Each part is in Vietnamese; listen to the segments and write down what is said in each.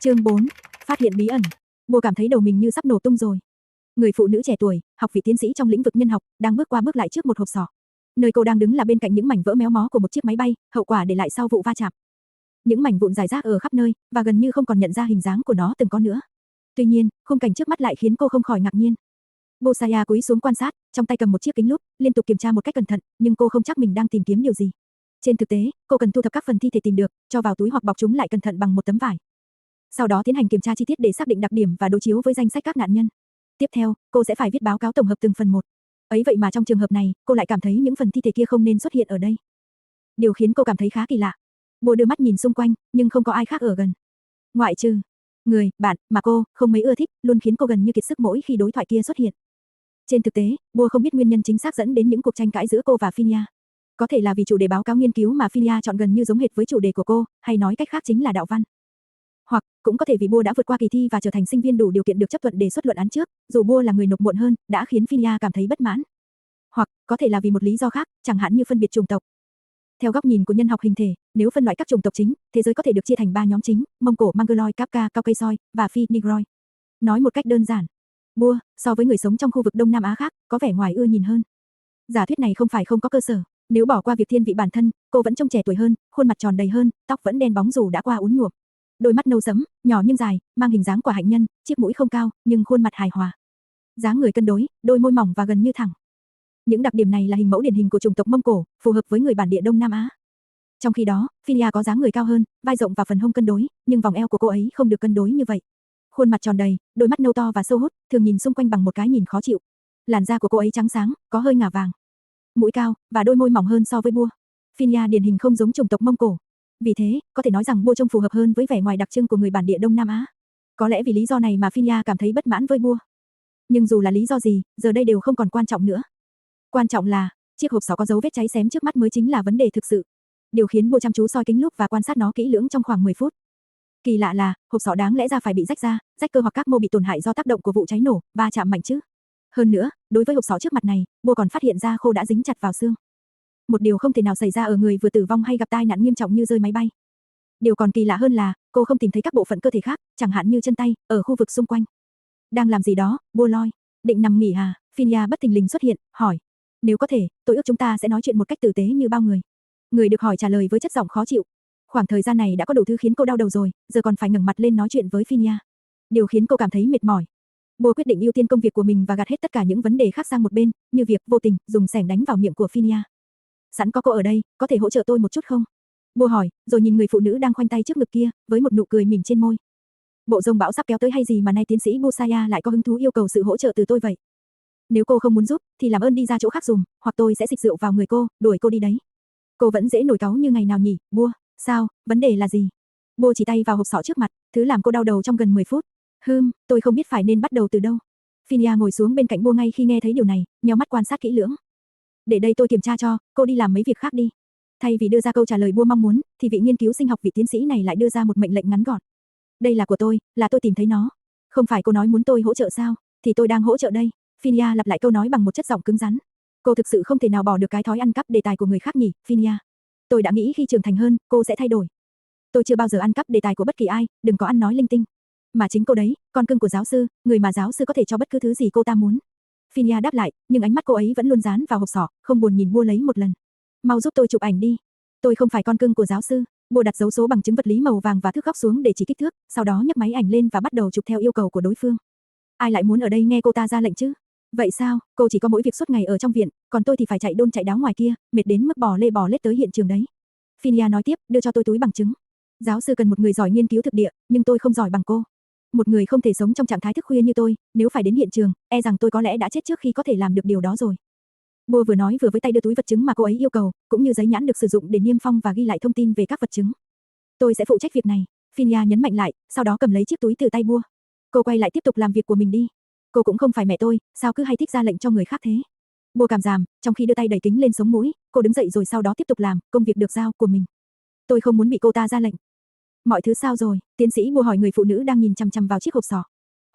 Chương 4, phát hiện bí ẩn. Bùa cảm thấy đầu mình như sắp nổ tung rồi. Người phụ nữ trẻ tuổi, học vị tiến sĩ trong lĩnh vực nhân học, đang bước qua bước lại trước một hộp sọ. Nơi cô đang đứng là bên cạnh những mảnh vỡ méo mó của một chiếc máy bay, hậu quả để lại sau vụ va chạm. Những mảnh vụn rải rác ở khắp nơi, và gần như không còn nhận ra hình dáng của nó từng có nữa. Tuy nhiên, khung cảnh trước mắt lại khiến cô không khỏi ngạc nhiên. Bosaya cúi xuống quan sát, trong tay cầm một chiếc kính lúp, liên tục kiểm tra một cách cẩn thận, nhưng cô không chắc mình đang tìm kiếm điều gì. Trên thực tế, cô cần thu thập các phần thi thể tìm được, cho vào túi hoặc bọc chúng lại cẩn thận bằng một tấm vải. Sau đó tiến hành kiểm tra chi tiết để xác định đặc điểm và đối chiếu với danh sách các nạn nhân. Tiếp theo, cô sẽ phải viết báo cáo tổng hợp từng phần một. Ấy vậy mà trong trường hợp này, cô lại cảm thấy những phần thi thể kia không nên xuất hiện ở đây. Điều khiến cô cảm thấy khá kỳ lạ. Bồ đưa mắt nhìn xung quanh, nhưng không có ai khác ở gần. Ngoại trừ người bạn mà cô không mấy ưa thích, luôn khiến cô gần như kiệt sức mỗi khi đối thoại kia xuất hiện. Trên thực tế, Bồ không biết nguyên nhân chính xác dẫn đến những cuộc tranh cãi giữa cô và Phinia. Có thể là vì chủ đề báo cáo nghiên cứu mà Phinia chọn gần như giống hệt với chủ đề của cô, hay nói cách khác chính là đạo văn. Hoặc, cũng có thể vì Bua đã vượt qua kỳ thi và trở thành sinh viên đủ điều kiện được chấp thuận đề xuất luận án trước, dù Bua là người nộp muộn hơn, đã khiến Phinia cảm thấy bất mãn. Hoặc, có thể là vì một lý do khác, chẳng hạn như phân biệt chủng tộc. Theo góc nhìn của nhân học hình thể, nếu phân loại các chủng tộc chính, thế giới có thể được chia thành 3 nhóm chính: Mông Cổ, Mongoloid, Kafka, Caucasoid và Phi Negroid. Nói một cách đơn giản, Bua, so với người sống trong khu vực Đông Nam Á khác, có vẻ ngoài ưa nhìn hơn. Giả thuyết này không phải không có cơ sở. Nếu bỏ qua việc thiên vị bản thân, cô vẫn trông trẻ tuổi hơn, khuôn mặt tròn đầy hơn, tóc vẫn đen bóng dù đã qua uốn nhuộm. Đôi mắt nâu sẫm, nhỏ nhưng dài, mang hình dáng quả hạnh nhân, chiếc mũi không cao, nhưng khuôn mặt hài hòa. Dáng người cân đối, đôi môi mỏng và gần như thẳng. Những đặc điểm này là hình mẫu điển hình của chủng tộc Mông Cổ, phù hợp với người bản địa Đông Nam Á. Trong khi đó, Phinia có dáng người cao hơn, vai rộng và phần hông cân đối, nhưng vòng eo của cô ấy không được cân đối như vậy. Khuôn mặt tròn đầy, đôi mắt nâu to và sâu hút, thường nhìn xung quanh bằng một cái nhìn khó chịu. Làn da của cô ấy trắng sáng, có hơi ngả vàng. Mũi cao và đôi môi mỏng hơn so với Bua. Phinia điển hình không giống chủng tộc Mông Cổ. Vì thế, có thể nói rằng Bua trông phù hợp hơn với vẻ ngoài đặc trưng của người bản địa Đông Nam Á. Có lẽ vì lý do này mà Phinia cảm thấy bất mãn với Bua. Nhưng dù là lý do gì, giờ đây đều không còn quan trọng nữa. Quan trọng là, chiếc hộp sọ có dấu vết cháy xém trước mắt mới chính là vấn đề thực sự. Điều khiến Bua chăm chú soi kính lúp và quan sát nó kỹ lưỡng trong khoảng 10 phút. Kỳ lạ là, hộp sọ đáng lẽ ra phải bị rách ra, rách cơ hoặc các mô bị tổn hại do tác động của vụ cháy nổ, va chạm mạnh chứ. Hơn nữa, đối với hộp sọ trước mặt này, Bua còn phát hiện ra khô đã dính chặt vào xương. Một điều không thể nào xảy ra ở người vừa tử vong hay gặp tai nạn nghiêm trọng như rơi máy bay. Điều còn kỳ lạ hơn là, cô không tìm thấy các bộ phận cơ thể khác, chẳng hạn như chân tay, ở khu vực xung quanh. Đang làm gì đó, Bua loi, định nằm nghỉ à? Phinia bất thình lình xuất hiện, hỏi. Nếu có thể, tôi ước chúng ta sẽ nói chuyện một cách tử tế như bao người. Người được hỏi trả lời với chất giọng khó chịu. Khoảng thời gian này đã có đủ thứ khiến cô đau đầu rồi, giờ còn phải ngẩng mặt lên nói chuyện với Phinia. Điều khiến cô cảm thấy mệt mỏi. Bua quyết định ưu tiên công việc của mình và gạt hết tất cả những vấn đề khác sang một bên, như việc vô tình dùng xẻng đánh vào miệng của Phinia. Sẵn có cô ở đây, có thể hỗ trợ tôi một chút không? Bua hỏi, rồi nhìn người phụ nữ đang khoanh tay trước ngực kia, với một nụ cười mỉm trên môi. Bộ rông bão sắp kéo tới hay gì mà nay tiến sĩ Bosaya lại có hứng thú yêu cầu sự hỗ trợ từ tôi vậy? Nếu cô không muốn giúp, thì làm ơn đi ra chỗ khác dùng, hoặc tôi sẽ xịt rượu vào người cô, đuổi cô đi đấy. Cô vẫn dễ nổi cáu như ngày nào nhỉ, Bua? Sao, vấn đề là gì? Bua chỉ tay vào hộp sọ trước mặt, thứ làm cô đau đầu trong gần 10 phút. Tôi không biết phải nên bắt đầu từ đâu. Phinia ngồi xuống bên cạnh Bua ngay khi nghe thấy điều này, nheo mắt quan sát kỹ lưỡng. Để đây tôi kiểm tra cho, cô đi làm mấy việc khác đi. Thay vì đưa ra câu trả lời Bua mong muốn, thì vị nghiên cứu sinh học vị tiến sĩ này lại đưa ra một mệnh lệnh ngắn gọn. Đây là của tôi, là tôi tìm thấy nó. Không phải cô nói muốn tôi hỗ trợ sao? Thì tôi đang hỗ trợ đây. Phinia lặp lại câu nói bằng một chất giọng cứng rắn. Cô thực sự không thể nào bỏ được cái thói ăn cắp đề tài của người khác nhỉ, Phinia. Tôi đã nghĩ khi trưởng thành hơn, cô sẽ thay đổi. Tôi chưa bao giờ ăn cắp đề tài của bất kỳ ai, đừng có ăn nói linh tinh. Mà chính cô đấy, con cưng của giáo sư, người mà giáo sư có thể cho bất cứ thứ gì cô ta muốn. Phinia đáp lại, nhưng ánh mắt cô ấy vẫn luôn dán vào hộp sọ, không buồn nhìn Bua lấy một lần. Mau giúp tôi chụp ảnh đi. Tôi không phải con cưng của giáo sư. Bua đặt dấu số bằng chứng vật lý màu vàng và thước góc xuống để chỉ kích thước, sau đó nhấc máy ảnh lên và bắt đầu chụp theo yêu cầu của đối phương. Ai lại muốn ở đây nghe cô ta ra lệnh chứ? Vậy sao, cô chỉ có mỗi việc suốt ngày ở trong viện, còn tôi thì phải chạy đôn chạy đáo ngoài kia, mệt đến mức bò lê bò lết tới hiện trường đấy. Phinia nói tiếp, đưa cho tôi túi bằng chứng. Giáo sư cần một người giỏi nghiên cứu thực địa, nhưng tôi không giỏi bằng cô. Một người không thể sống trong trạng thái thức khuya như tôi, nếu phải đến hiện trường, e rằng tôi có lẽ đã chết trước khi có thể làm được điều đó rồi. Bua vừa nói vừa với tay đưa túi vật chứng mà cô ấy yêu cầu, cũng như giấy nhãn được sử dụng để niêm phong và ghi lại thông tin về các vật chứng. Tôi sẽ phụ trách việc này, Phinia nhấn mạnh lại, sau đó cầm lấy chiếc túi từ tay Bua. Cô quay lại tiếp tục làm việc của mình đi. Cô cũng không phải mẹ tôi, sao cứ hay thích ra lệnh cho người khác thế? Bua cảm giảm, trong khi đưa tay đẩy kính lên sống mũi, cô đứng dậy rồi sau đó tiếp tục làm công việc được giao của mình. Tôi không muốn bị cô ta ra lệnh. Mọi thứ sao rồi? Tiến sĩ Bua hỏi người phụ nữ đang nhìn chằm chằm vào chiếc hộp sọ.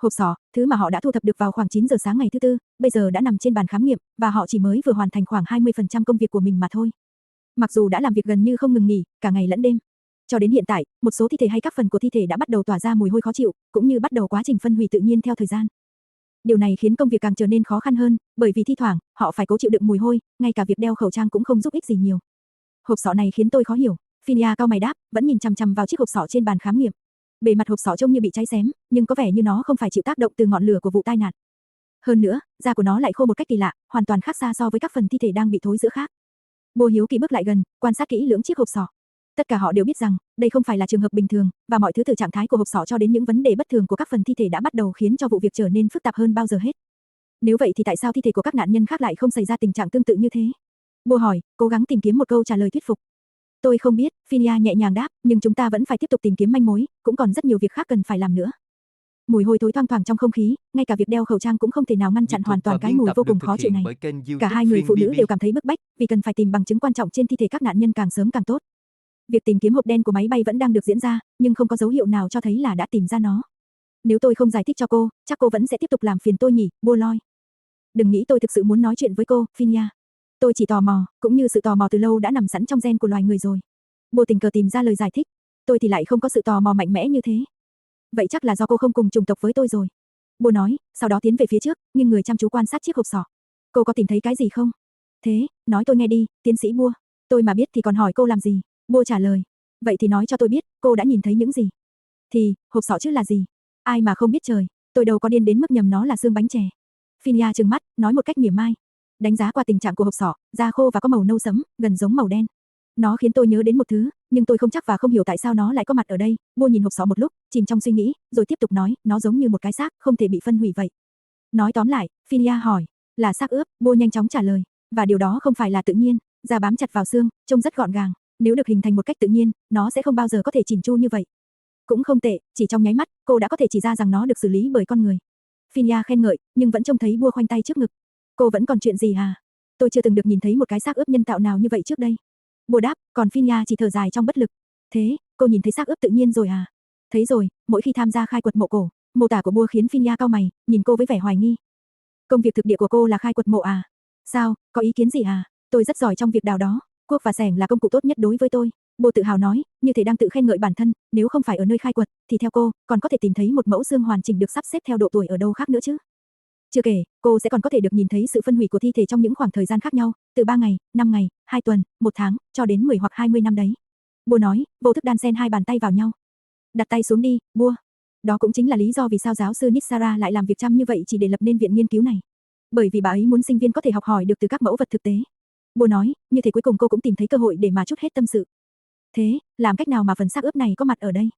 Hộp sọ, thứ mà họ đã thu thập được vào khoảng 9 giờ sáng ngày thứ Tư, bây giờ đã nằm trên bàn khám nghiệm, và họ chỉ mới vừa hoàn thành khoảng 20% công việc của mình mà thôi. Mặc dù đã làm việc gần như không ngừng nghỉ, cả ngày lẫn đêm. Cho đến hiện tại, một số thi thể hay các phần của thi thể đã bắt đầu tỏa ra mùi hôi khó chịu, cũng như bắt đầu quá trình phân hủy tự nhiên theo thời gian. Điều này khiến công việc càng trở nên khó khăn hơn, bởi vì thi thoảng, họ phải cố chịu đựng mùi hôi, ngay cả việc đeo khẩu trang cũng không giúp ích gì nhiều. Hộp sọ này khiến tôi khó hiểu. Phinia cau mày đáp, vẫn nhìn chằm chằm vào chiếc hộp sọ trên bàn khám nghiệm. Bề mặt hộp sọ trông như bị cháy xém, nhưng có vẻ như nó không phải chịu tác động từ ngọn lửa của vụ tai nạn. Hơn nữa, da của nó lại khô một cách kỳ lạ, hoàn toàn khác xa so với các phần thi thể đang bị thối rữa khác. Bô hiếu kỳ bước lại gần, quan sát kỹ lưỡng chiếc hộp sọ. Tất cả họ đều biết rằng, đây không phải là trường hợp bình thường, và mọi thứ từ trạng thái của hộp sọ cho đến những vấn đề bất thường của các phần thi thể đã bắt đầu khiến cho vụ việc trở nên phức tạp hơn bao giờ hết. Nếu vậy thì tại sao thi thể của các nạn nhân khác lại không xảy ra tình trạng tương tự như thế? Bô hỏi, cố gắng tìm kiếm một câu trả lời thuyết phục. Tôi không biết, Phinia nhẹ nhàng đáp, nhưng chúng ta vẫn phải tiếp tục tìm kiếm manh mối, cũng còn rất nhiều việc khác cần phải làm nữa. Mùi hôi thối thoang thoảng trong không khí, ngay cả việc đeo khẩu trang cũng không thể nào ngăn chặn hoàn toàn cái mùi vô cùng khó chịu này. Cả hai người phụ nữ đều cảm thấy bức bách, vì cần phải tìm bằng chứng quan trọng trên thi thể các nạn nhân càng sớm càng tốt. Việc tìm kiếm hộp đen của máy bay vẫn đang được diễn ra, nhưng không có dấu hiệu nào cho thấy là đã tìm ra nó. Nếu tôi không giải thích cho cô, chắc cô vẫn sẽ tiếp tục làm phiền tôi nhỉ, Bô loi. Đừng nghĩ tôi thực sự muốn nói chuyện với cô, Phinia. Tôi chỉ tò mò, cũng như sự tò mò từ lâu đã nằm sẵn trong gen của loài người rồi. Bô tình cờ tìm ra lời giải thích. Tôi thì lại không có sự tò mò mạnh mẽ như thế. Vậy chắc là do cô không cùng chủng tộc với tôi rồi. Bô nói, sau đó tiến về phía trước, nhưng người chăm chú quan sát chiếc hộp sọ. Cô có tìm thấy cái gì không? Thế, nói tôi nghe đi, tiến sĩ Bô. Tôi mà biết thì còn hỏi cô làm gì? Bô trả lời. Vậy thì nói cho tôi biết, cô đã nhìn thấy những gì? Thì, hộp sọ chứ là gì? Ai mà không biết trời, tôi đâu có điên đến mức nhầm nó là xương bánh chè. Phinia trừng mắt, nói một cách mỉa mai. Đánh giá qua tình trạng của hộp sọ, da khô và có màu nâu sẫm, gần giống màu đen. Nó khiến tôi nhớ đến một thứ, nhưng tôi không chắc và không hiểu tại sao nó lại có mặt ở đây. Bô nhìn hộp sọ một lúc, chìm trong suy nghĩ, rồi tiếp tục nói, nó giống như một cái xác, không thể bị phân hủy vậy. Nói tóm lại, Phinia hỏi, là xác ướp, Bô nhanh chóng trả lời, và điều đó không phải là tự nhiên, da bám chặt vào xương, trông rất gọn gàng, nếu được hình thành một cách tự nhiên, nó sẽ không bao giờ có thể chỉn chu như vậy. Cũng không tệ, chỉ trong nháy mắt, cô đã có thể chỉ ra rằng nó được xử lý bởi con người. Phinia khen ngợi, nhưng vẫn trông thấy Bô khoanh tay trước ngực. Cô vẫn còn chuyện gì hả? Tôi chưa từng được nhìn thấy một cái xác ướp nhân tạo nào như vậy trước đây. Bô đáp, còn Phinia chỉ thở dài trong bất lực. Thế, cô nhìn thấy xác ướp tự nhiên rồi à? Thấy rồi, mỗi khi tham gia khai quật mộ cổ, mô tả của Bô khiến Phinia cau mày, nhìn cô với vẻ hoài nghi. Công việc thực địa của cô là khai quật mộ à? Sao, có ý kiến gì à? Tôi rất giỏi trong việc đào đó, cuốc và xẻng là công cụ tốt nhất đối với tôi. Bô tự hào nói, như thể đang tự khen ngợi bản thân, nếu không phải ở nơi khai quật, thì theo cô, còn có thể tìm thấy một mẫu xương hoàn chỉnh được sắp xếp theo độ tuổi ở đâu khác nữa chứ? Chưa kể, cô sẽ còn có thể được nhìn thấy sự phân hủy của thi thể trong những khoảng thời gian khác nhau, từ 3 ngày, 5 ngày, 2 tuần, 1 tháng, cho đến 10 hoặc 20 năm đấy. Bô nói, vô thức đan xen hai bàn tay vào nhau. Đặt tay xuống đi, Bô. Đó cũng chính là lý do vì sao giáo sư Nitsara lại làm việc chăm như vậy chỉ để lập nên viện nghiên cứu này. Bởi vì bà ấy muốn sinh viên có thể học hỏi được từ các mẫu vật thực tế. Bô nói, như thế cuối cùng cô cũng tìm thấy cơ hội để mà trút hết tâm sự. Thế, làm cách nào mà phần xác ướp này có mặt ở đây?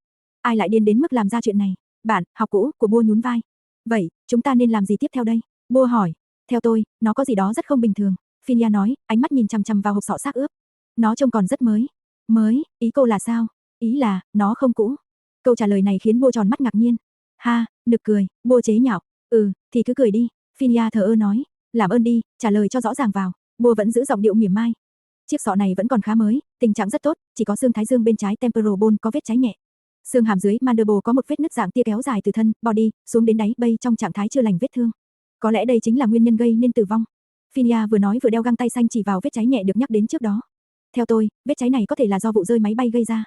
Ai lại điên đến mức làm ra chuyện này? Bạn, học cũ, của Bô nhún vai. Vậy, chúng ta nên làm gì tiếp theo đây? Bô hỏi. Theo tôi, nó có gì đó rất không bình thường. Phinia nói, ánh mắt nhìn chằm chằm vào hộp sọ xác ướp. Nó trông còn rất mới. Mới, ý cô là sao? Ý là, nó không cũ. Câu trả lời này khiến Bô tròn mắt ngạc nhiên. Ha, nực cười, Bô chế nhạo. Thì cứ cười đi. Phinia thờ ơ nói. Làm ơn đi, trả lời cho rõ ràng vào. Bô vẫn giữ giọng điệu mỉa mai. Chiếc sọ này vẫn còn khá mới, tình trạng rất tốt, chỉ có xương thái dương bên trái temporal bone có vết cháy nhẹ. Xương hàm dưới mandible có một vết nứt dạng tia kéo dài từ thân, body, xuống đến đáy bay trong trạng thái chưa lành vết thương. Có lẽ đây chính là nguyên nhân gây nên tử vong. Phinia vừa nói vừa đeo găng tay xanh chỉ vào vết cháy nhẹ được nhắc đến trước đó. Theo tôi, vết cháy này có thể là do vụ rơi máy bay gây ra.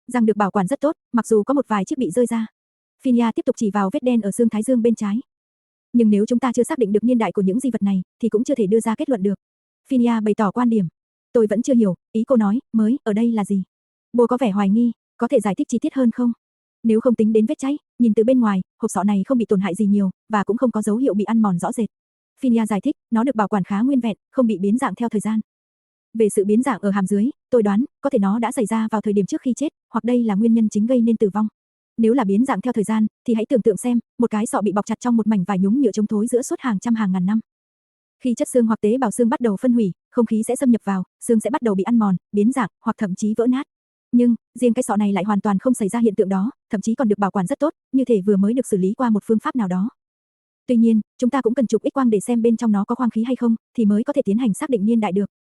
Răng được bảo quản rất tốt, mặc dù có một vài chiếc bị rơi ra. Phinia tiếp tục chỉ vào vết đen ở xương thái dương bên trái. Nhưng nếu chúng ta chưa xác định được niên đại của những di vật này, thì cũng chưa thể đưa ra kết luận được. Phinia bày tỏ quan điểm. Tôi vẫn chưa hiểu, ý cô nói, mới, ở đây là gì? Bô có vẻ hoài nghi, có thể giải thích chi tiết hơn không? Nếu không tính đến vết cháy, nhìn từ bên ngoài, hộp sọ này không bị tổn hại gì nhiều, và cũng không có dấu hiệu bị ăn mòn rõ rệt. Phinia giải thích, nó được bảo quản khá nguyên vẹn, không bị biến dạng theo thời gian. Về sự biến dạng ở hàm dưới, tôi đoán, có thể nó đã xảy ra vào thời điểm trước khi chết, hoặc đây là nguyên nhân chính gây nên tử vong. Nếu là biến dạng theo thời gian, thì hãy tưởng tượng xem, một cái sọ bị bọc chặt trong một mảnh vải nhúng nhựa chống thối giữa suốt hàng trăm hàng ngàn năm. Khi chất xương hoặc tế bào xương bắt đầu phân hủy, không khí sẽ xâm nhập vào, xương sẽ bắt đầu bị ăn mòn, biến dạng, hoặc thậm chí vỡ nát. Nhưng, riêng cái sọ này lại hoàn toàn không xảy ra hiện tượng đó, thậm chí còn được bảo quản rất tốt, như thể vừa mới được xử lý qua một phương pháp nào đó. Tuy nhiên, chúng ta cũng cần chụp X-quang để xem bên trong nó có khoang khí hay không, thì mới có thể tiến hành xác định niên đại được.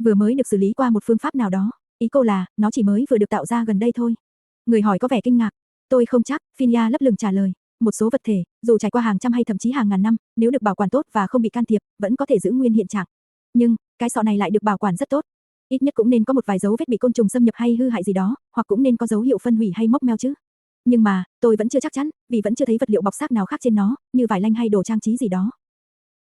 Vừa mới được xử lý qua một phương pháp nào đó, ý cô là, nó chỉ mới vừa được tạo ra gần đây thôi. Người hỏi có vẻ kinh ngạc. Tôi không chắc, Phinia lấp lửng trả lời. Một số vật thể, dù trải qua hàng trăm hay thậm chí hàng ngàn năm, nếu được bảo quản tốt và không bị can thiệp, vẫn có thể giữ nguyên hiện trạng. Nhưng, cái sọ này lại được bảo quản rất tốt. Ít nhất cũng nên có một vài dấu vết bị côn trùng xâm nhập hay hư hại gì đó, hoặc cũng nên có dấu hiệu phân hủy hay mốc meo chứ. Nhưng mà, tôi vẫn chưa chắc chắn, vì vẫn chưa thấy vật liệu bọc xác nào khác trên nó, như vải lanh hay đồ trang trí gì đó.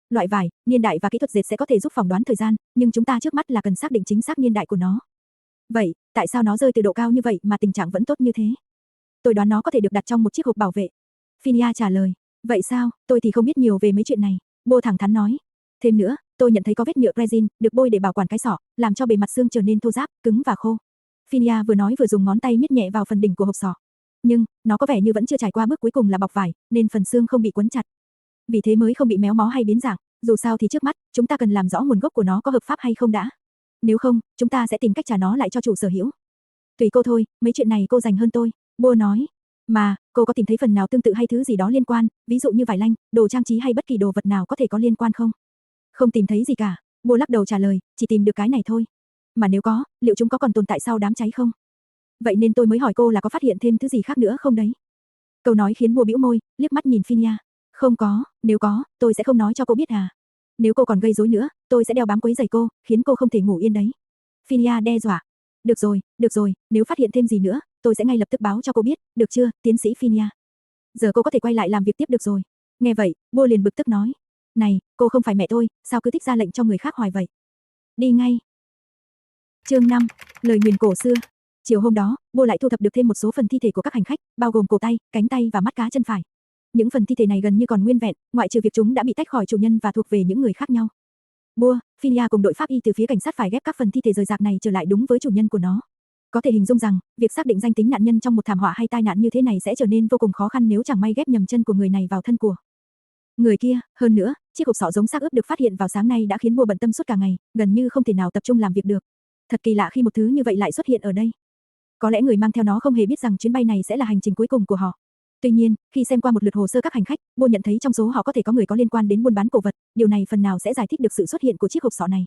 Loại vải, niên đại và kỹ thuật dệt sẽ có thể giúp phỏng đoán thời gian, nhưng chúng ta trước mắt là cần xác định chính xác niên đại của nó. Vậy, tại sao nó rơi từ độ cao như vậy mà tình trạng vẫn tốt như thế? Tôi đoán nó có thể được đặt trong một chiếc hộp bảo vệ. Phinia trả lời. Vậy sao, tôi thì không biết nhiều về mấy chuyện này. Bo thẳng thắn nói. Thêm nữa, tôi nhận thấy có vết nhựa resin, được bôi để bảo quản cái sọ, làm cho bề mặt xương trở nên thô ráp, cứng và khô. Phinia vừa nói vừa dùng ngón tay miết nhẹ vào phần đỉnh của hộp sọ. Nhưng, nó có vẻ như vẫn chưa trải qua bước cuối cùng là bọc vải, nên phần xương không bị quấn chặt. Vì thế mới không bị méo mó hay biến dạng, dù sao thì trước mắt, chúng ta cần làm rõ nguồn gốc của nó có hợp pháp hay không đã. Nếu không, chúng ta sẽ tìm cách trả nó lại cho chủ sở hữu. Tùy cô thôi, mấy chuyện này cô rành hơn tôi, Bo nói. Mà, cô có tìm thấy phần nào tương tự hay thứ gì đó liên quan, ví dụ như vải lanh, đồ trang trí hay bất kỳ đồ vật nào có thể có liên quan không? Không tìm thấy gì cả, Bo lắc đầu trả lời, chỉ tìm được cái này thôi. Mà nếu có, liệu chúng có còn tồn tại sau đám cháy không? Vậy nên tôi mới hỏi cô là có phát hiện thêm thứ gì khác nữa không đấy? Câu nói khiến Bo bĩu môi, liếc mắt nhìn Phinia. Không có, nếu có, tôi sẽ không nói cho cô biết à. Nếu cô còn gây rối nữa, tôi sẽ đeo bám quấy rầy cô, khiến cô không thể ngủ yên đấy. Phinia đe dọa. Được rồi, nếu phát hiện thêm gì nữa, tôi sẽ ngay lập tức báo cho cô biết, được chưa, tiến sĩ Phinia? Giờ cô có thể quay lại làm việc tiếp được rồi. Nghe vậy, Bo liền bực tức nói. Này, cô không phải mẹ tôi, sao cứ thích ra lệnh cho người khác hoài vậy? Đi ngay. Chương 5, lời nguyền cổ xưa. Chiều hôm đó, Bo lại thu thập được thêm một số phần thi thể của các hành khách, bao gồm cổ tay, cánh tay và mắt cá chân phải. Những phần thi thể này gần như còn nguyên vẹn, ngoại trừ việc chúng đã bị tách khỏi chủ nhân và thuộc về những người khác nhau. Bo, Phinia cùng đội pháp y từ phía cảnh sát phải ghép các phần thi thể rời rạc này trở lại đúng với chủ nhân của nó. Có thể hình dung rằng, việc xác định danh tính nạn nhân trong một thảm họa hay tai nạn như thế này sẽ trở nên vô cùng khó khăn nếu chẳng may ghép nhầm chân của người này vào thân của người kia. Hơn nữa, chiếc hộp sọ giống xác ướp được phát hiện vào sáng nay đã khiến Bo bận tâm suốt cả ngày, gần như không thể nào tập trung làm việc được. Thật kỳ lạ khi một thứ như vậy lại xuất hiện ở đây. Có lẽ người mang theo nó không hề biết rằng chuyến bay này sẽ là hành trình cuối cùng của họ. Tuy nhiên, khi xem qua một lượt hồ sơ các hành khách, Bo nhận thấy trong số họ có thể có người có liên quan đến buôn bán cổ vật, điều này phần nào sẽ giải thích được sự xuất hiện của chiếc hộp sọ này.